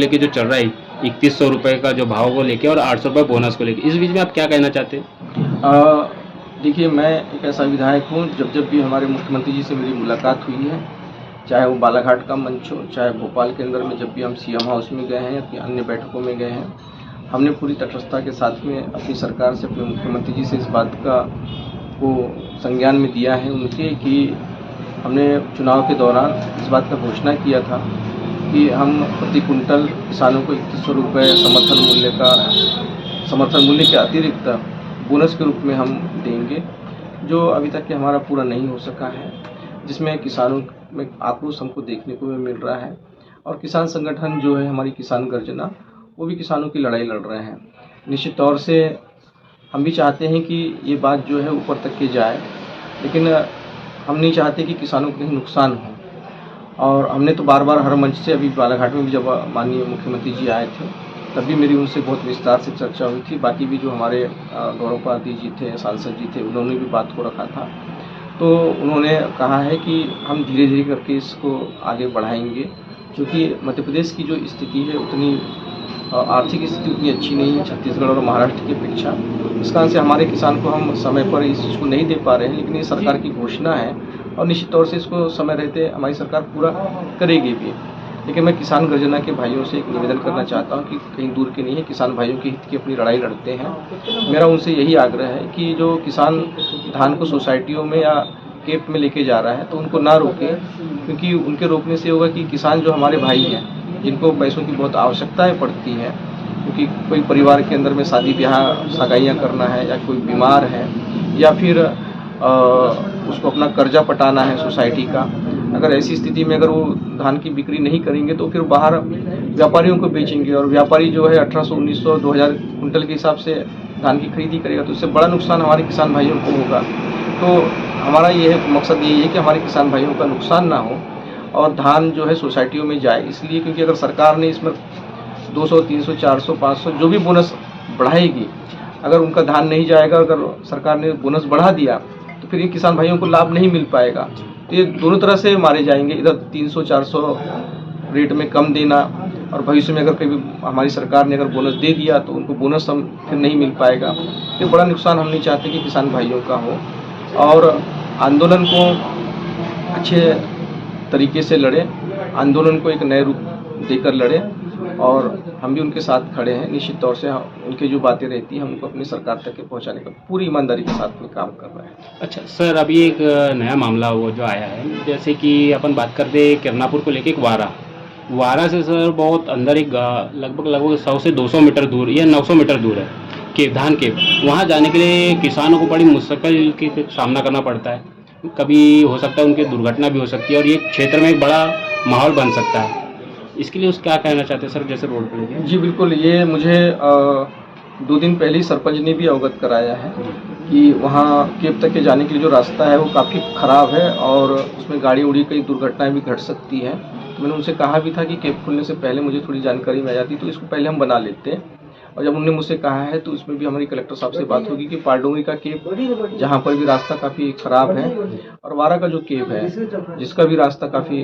लेके जो चल रहा है 3100 रुपये का जो भाव को लेके और 800 रुपये बोनस को लेके, इस बीच में आप क्या कहना चाहते हैं? देखिए, मैं एक ऐसा विधायक हूँ, जब भी हमारे मुख्यमंत्री जी से मेरी मुलाकात हुई है, चाहे वो बालाघाट का मंच हो, चाहे भोपाल के अंदर में जब भी हम सीएम हाउस में गए हैं या फिर अन्य बैठकों में गए हैं, हमने पूरी तटस्थता के साथ में अपनी सरकार से, अपने मुख्यमंत्री जी से इस बात का को संज्ञान में दिया है उनके कि हमने चुनाव के दौरान इस बात का घोषणा किया था कि हम प्रति कुंटल किसानों को 3100 रुपये समर्थन मूल्य के अतिरिक्त बोनस के रूप में हम देंगे, जो अभी तक के हमारा पूरा नहीं हो सका है, जिसमें किसानों में आक्रोश हमको देखने को मिल रहा है। और किसान संगठन जो है हमारी किसान गर्जना, वो भी किसानों की लड़ाई लड़ रहे हैं। निश्चित तौर से हम भी चाहते हैं कि ये बात जो है ऊपर तक के जाए, लेकिन हम नहीं चाहते कि किसानों को कहीं नुकसान हो। और हमने तो बार बार हर मंच से, अभी बालाघाट में भी जब माननीय मुख्यमंत्री जी आए थे तब भी मेरी उनसे बहुत विस्तार से चर्चा हुई थी। बाकी भी जो हमारे गौरव पादी जी थे, सांसद जी थे, उन्होंने भी बात को रखा था। तो उन्होंने कहा है कि हम धीरे धीरे करके इसको आगे बढ़ाएंगे, क्योंकि मध्य प्रदेश की जो स्थिति है उतनी आर्थिक स्थिति उतनी अच्छी नहीं है छत्तीसगढ़ और महाराष्ट्र की अपेक्षा। इस कारण से हमारे किसान को हम समय पर इस चीज़ को नहीं दे पा रहे हैं, लेकिन ये सरकार की घोषणा है और निश्चित तौर से इसको समय रहते हमारी सरकार पूरा करेगी भी। लेकिन मैं किसान गर्जना के भाइयों से एक निवेदन करना चाहता हूं कि कहीं दूर के नहीं है, किसान भाइयों के हित की अपनी लड़ाई लड़ते हैं। मेरा उनसे यही आग्रह है कि जो किसान धान को सोसाइटियों में या केप में लेके जा रहा है तो उनको ना रोके, क्योंकि उनके रोकने से होगा कि किसान जो हमारे भाई हैं, जिनको पैसों की बहुत आवश्यकताएं पड़ती हैं, क्योंकि कोई परिवार के अंदर में शादी ब्याह सगाइयाँ करना है, या कोई बीमार है, या फिर उसको अपना कर्जा पटाना है सोसाइटी का, अगर ऐसी स्थिति में अगर वो धान की बिक्री नहीं करेंगे तो फिर बाहर व्यापारियों को बेचेंगे, और व्यापारी जो है 1800, 1900, 2000 कुंटल के हिसाब से धान की खरीदी करेगा, तो इससे बड़ा नुकसान हमारे किसान भाइयों को होगा। तो हमारा ये मकसद यही है कि हमारे किसान भाइयों का नुकसान ना हो और धान जो है सोसाइटियों में जाए। इसलिए क्योंकि अगर सरकार ने इसमें 200, 300, 400, 500 जो भी बोनस बढ़ाएगी, अगर उनका धान नहीं जाएगा, अगर सरकार ने बोनस बढ़ा दिया तो फिर इन किसान भाइयों को लाभ नहीं मिल पाएगा। तो ये दोनों तरह से मारे जाएंगे, इधर 300, 400 रेट में कम देना, और भविष्य में अगर कभी हमारी सरकार ने अगर बोनस दे दिया तो उनको बोनस हम फिर नहीं मिल पाएगा। ये बड़ा नुकसान हम नहीं चाहते कि किसान भाइयों का हो। और आंदोलन को अच्छे तरीके से लड़े, आंदोलन को एक नए रूप देकर लड़े, और हम भी उनके साथ खड़े हैं। निश्चित तौर से उनकी जो बातें रहती हैं हम उनको अपनी सरकार तक पहुंचाने का पूरी ईमानदारी के साथ में काम कर रहे हैं। अच्छा सर, अभी एक नया मामला वो जो आया है, जैसे कि अपन बात करते हैं किरनापुर को लेके एक वारा से सर बहुत अंदर एक लगभग 100 से 200 मीटर दूर या 900 मीटर दूर है धान के, वहाँ जाने के लिए किसानों को बड़ी मुश्किल का सामना करना पड़ता है। कभी हो सकता है उनकी दुर्घटना भी हो सकती है और ये क्षेत्र में एक बड़ा माहौल बन सकता है। इसके लिए उस क्या कहना चाहते हैं सर, जैसे रोड पर लेके? जी बिल्कुल, ये मुझे 2 दिन पहले ही सरपंच ने भी अवगत कराया है कि वहाँ केप तक के जाने के लिए जो रास्ता है वो काफ़ी ख़राब है और उसमें गाड़ी उड़ी कई दुर्घटनाएं भी घट सकती हैं। तो मैंने उनसे कहा भी था कि केप खुलने से पहले मुझे थोड़ी जानकारी मिल जाती तो इसको पहले हम बना लेते हैं। और जब उन्होंने मुझसे कहा है तो इसमें भी हमारी कलेक्टर साहब से बात होगी कि पारडोंगरी का केप, जहाँ पर भी रास्ता काफ़ी ख़राब है, और वारा का जो केप है जिसका भी रास्ता काफ़ी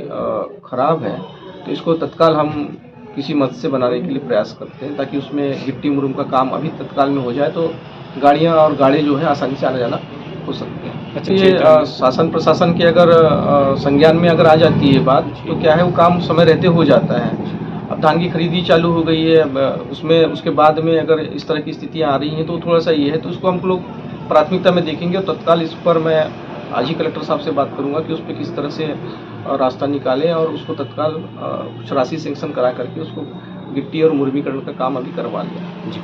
ख़राब है, तो इसको तत्काल हम किसी मद से बनाने के लिए प्रयास करते हैं, ताकि उसमें गिट्टी मुरुम का काम अभी तत्काल में हो जाए तो गाड़ियाँ और गाड़ी जो है आसानी से आना जाना हो सकते हैं। अच्छा, ये शासन प्रशासन के अगर संज्ञान में अगर आ जाती है बात, तो क्या है वो काम समय रहते हो जाता है। अब धान की खरीदी चालू हो गई है, उसमें उसके बाद में अगर इस तरह की स्थितियाँ आ रही हैं तो थोड़ा सा ये है, तो उसको हम लोग प्राथमिकता में देखेंगे और तत्काल इस पर मैं आज ही कलेक्टर साहब से बात करूंगा कि उस पर किस तरह से रास्ता निकालें और उसको तत्काल कुछ राशि सेंक्शन करा करके उसको गिट्टी और मुरमीकरण का काम अभी करवा लिया। जी।